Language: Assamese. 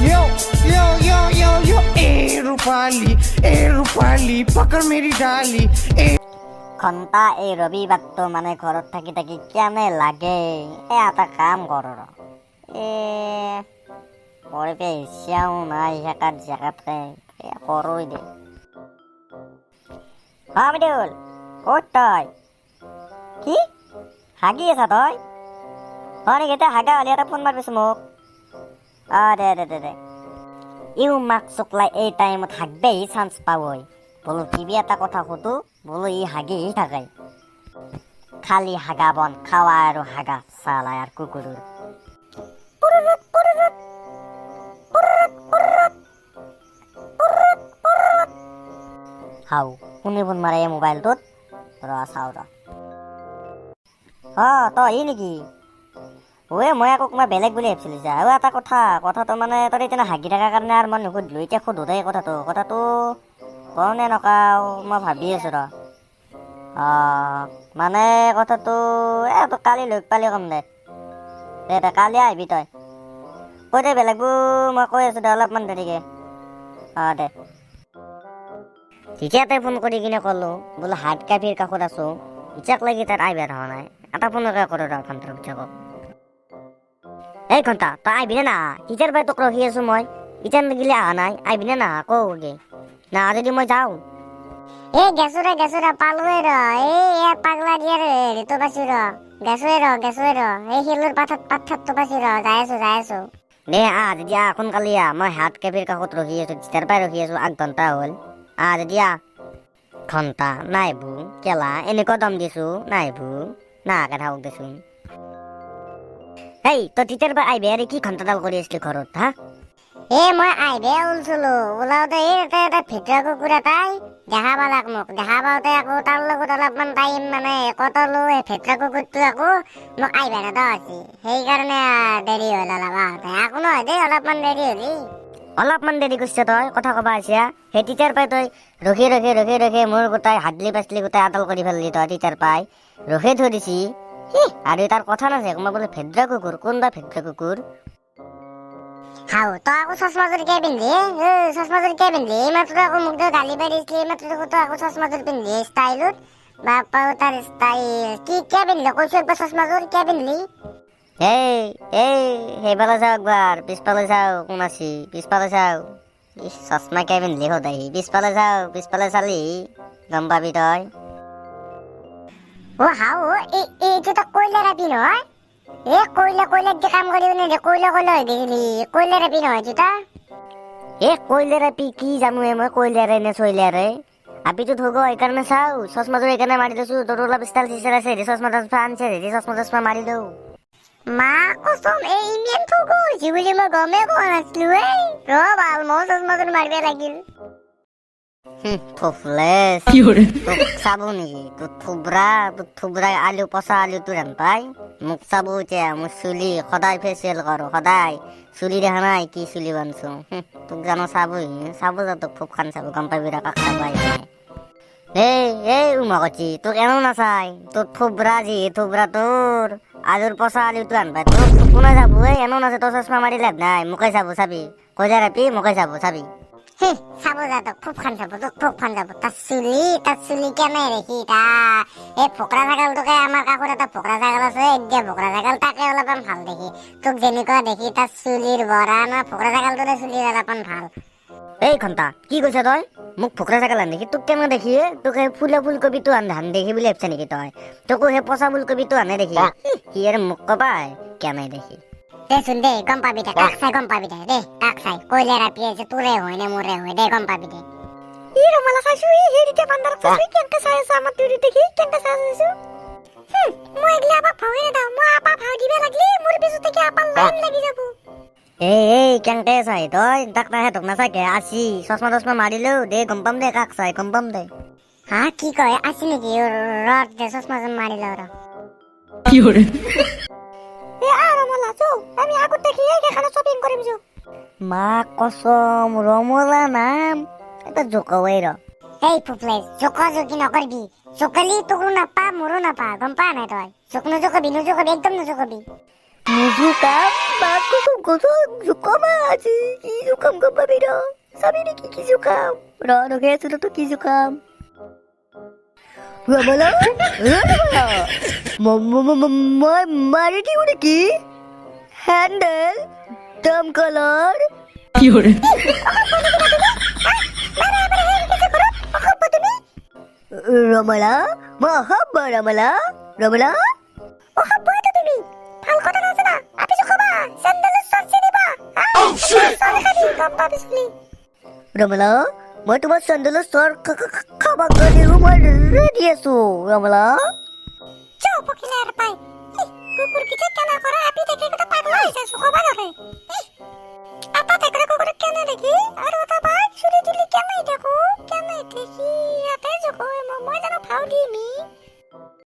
यो यो यो यो यो ए रूपाली पकड़ मेरी डाली ঘন্টা এই ৰবিবাৰটো মানে ঘৰত থাকি থাকি কেনে লাগে এটা কাম কৰ কৰিব ইচ্ছাও নাই জেগাত জেগাতকে কৰোই দে আমিদুল ক'ত তই কি হাগি আছা তই হয় নেকি এতিয়া হাগা হ'লে এটা ফোন মাৰিবিছো মোক দে দে দে দে ইও মাক চকলাই এই টাইমত হাগবেই চান্স পাবই বোলো কিবি এটা কথা সুধো বোলো ই হাগি থাকে খালি হাগা বন খাওয়া আৰু হাগা চালাই আৰু কুকুৰৰ হাও কোনে ফোন মাৰে মোবাইলটোত চাওঁ তই ই নেকি মই আকৌ মই বেলেগ বুলি ভাবিছিলো যা এটা কথাটো মানে তই এতিয়া হাগি থকাৰ কাৰণে আৰু মই নুসুধিলো এতিয়া সোধো দেই কথাটো কওঁ নে নকাও মই ভাবি আছো মানে কথাটো তোক কালি লগ পালি কম দে কালি আহিবি তই কৈ দে বেলেগবোৰ মই কৈ আছো দে অলপমান দেৰিকে দে তেতিয়াতে ফোন কৰি কিনে ক'লো বোলো হাৰ্ড কপিৰ কাষত আছো ইচ্ছাক লাগি তাত আহিব হোৱা নাই এটা ফোনকে কৰোঁ ঘণ্টাৰ পিছত এই ঘণ্টা তই আহিবিনে না টিচাৰ বাই তোক ৰখি আছো মই ইচ্ছান লাগিলে অহা নাই আহিবিনে না কওঁগে না যদি মই যাওঁ গেছুৰা পালোৱে পাগলা দিয়াৰ হেৰিটো পাইছো গেছুৱে এই শিলৰ পাথাৰটো পাইছো যাই আছো দে যদি সোনকালে মই হাত কেফিৰ কাষত ৰখি আছো টিচাৰ পাই ৰখি আছো 8 ঘণ্টা হ'ল যদি ঘণ্টা নাইবো কেলা এনেকুৱা দম দিছো নাইবো নাকে থাকক দেচোন এই তই টিচাৰ পাই আহিবি আৰু কি ঘণ্টাডাল কৰি আছিলি ঘৰত মই আহিবে ওলছিলো ওলাওতে এটা ভিতৰা কুকুৰ এটাই দেখা পালাক মোক দেখা পাওঁতে আকৌ তাৰ লগত অলপমান টাইম মানে কটলো ভিতৰা কুকুৰটো আকৌ মোক আহিব নেদা আছে সেইকাৰণে দেৰি হ'ল আকৌ নহয় দেই অলপমান দেৰি কৰিছ তই কথা কবা আহিছা সেই টিচাৰ পাই তই ৰখি মোৰ গোটাই হাদলি পাচলি গোটাই আদল কৰি পেলালি তই টিচাৰ পাই ৰখি থৈ দিছি আৰু তাৰ কথা নাছে মই বোলে ভেদ্ৰা কুকুৰ কোনবা ভেদ্ৰা কুকুৰ তই আকৌ চশমাযোৰ কিয় পিন্ধলি এইমাত্ৰ আকৌ মোক গালি পাই দিছিলি এইমাত্ৰ তই আকৌ চশমাযোৰ পিন্ধলি ষ্টাইলত বাপা তাৰ ষ্টাইল কি কিয় পিন্ধলি কৈছো একবাৰ চশমাযোৰ কিয় পিন্ধলি সেইফালে চাওঁ একবাৰ পিছফালে চাওঁ কোন আছি পিছফালে চাওঁ চশমা কিয় পিন্ধলি সদায় পিছফালে চাওঁ পিছফালে চালি গম পাবি তই এইটো তই কয়লা ৰাতি নহয় কয়লা যে কাম কৰি পিনে কয়লা হৈ গৈছিলি কয়লা ৰাতি নহয় জোতা কয়লা ৰাতি কি জানো মই কয়লাৰে নে চয়লাৰে আপিটো থব সেইকাৰণে চাওঁ চশমাযোৰ সেইকাৰণে মাৰি লৈছো তোৰ অলপ ষ্টাইল চিষ্টাৰ আছে চশমা আনছে চশমা মাৰি দিওঁ মা কচম ইমান থব হৈছে বুলি মই গমেই পোৱা নাছিলো ভাল মই চশমাযোৰ মাৰিব লাগিল চাব নেকি তোৰ থুবৰা আলু পচা আলু তোৰ পাই মোক চাব এতিয়া মোৰ চুলি সদায় ফেচিয়েল কৰো সদায় চুলি দেখা নাই কি চুলি বান্ধছো তোক জানো চাব যা তোক ফুক খান চাব গম পাবি কাক চাব উমাকচি তোক এনেও নাচাই তোৰ থুবৰা তোৰ আলুৰ পচা আলু তোৰ আনপাই তোক কোনে চাব এনেও নাচে তোৰ চশমা মাৰি লাভ নাই মোকে চাবি কৈ যা ৰাপি মোকে চাবি চাব যা তোক খুব খান যাব তাৰ চুলি কেনে দেখি এই ফকৰা ছাগালটোকে আমাৰ কাষত এটা ফকৰা ছাগাল আছে এতিয়া ফকৰা ছাগাল তাকে অলপমান ভাল দেখি তোক যেনেকুৱা দেখি তাৰ চুলিৰ বৰা না ফকৰা ছাগালটোৰে চুলিৰ অলপমান ভাল এই ঘণ্টা কি কৈছ তই মোক ফকৰা ছাগাল আন দেখি তোক কেনে দেখি তোক সেই ফুলকবিটো ধান দেখি বুলি ভাবছা নেকি তই তোকো সেই পচা ফুলকবিটো আনে দেখি সি আৰু মোক কবাই কেনে দেখি দেচোন দে গম পাবি দে কাক চাই কয়লা ৰাপি আছে তোৰে হয় নে মোৰে হয় দে গম পাবি দে ৰমালা চাইছো হেৰিতে বান্দাৰ চাইছো কেনকে চাই আছে আমাৰ তুৰি দেখি কেনকে চাই আছো মই এগলা আপা ভাৱে না মই আপা ভাও দিবে লাগলি মোৰ পিছতে কি আপা লাইন লাগি যাব কেনকে চাই তই তাক তোক নাচাকে আসি চশমা মাৰিলো দে গম পাম দে কাক চাই গম পাম দে কি কয় আসি নেকি ৰ দে চশমা মাৰিলো আমি আগত দেখি এখানে শপিং করিম মা কসম রমলা নাম এটা জোকাওই এই ফুফলেস জোকাজোকি নকরবি জোকালি তোর না পা মোরো না পা গম পা না তই জোক নজোকাবি একদম নজোকাবি নুজুকা বাকু খুব জুকাম আজি কি জুকাম গম পাবি ৰ চাবি নেকি কি জুকাম ৰখে আছো তো কি জুকাম ৰমলা মই মাৰি দিওঁ নেকি হেণ্ডেল দম কলাৰ ৰমলা মই অসভ্য ৰমলা ৰমলা অসভ্যটো তুমি ভাল কথা আছে না আপিছো খাবা চেন্ডেলৰ চট চিনিবা গম পাবি চলি ৰমলা মই তোমাৰ চেণ্ডেলৰ চৰ খাবা কাৰণেও মই ৰেডি আছো ৰমলা চো পকিলে আর পাই কুকুর কিছে কেনা করে আপি দেখে কত পাগল হইছে সুখবা দেখে আপা দেখে কুকুর কেনে দেখি আর ওটা বাই চুরি চুরি কেনে দেখো কেনে দেখি আপে জকো মই জানো ফাউ দিমি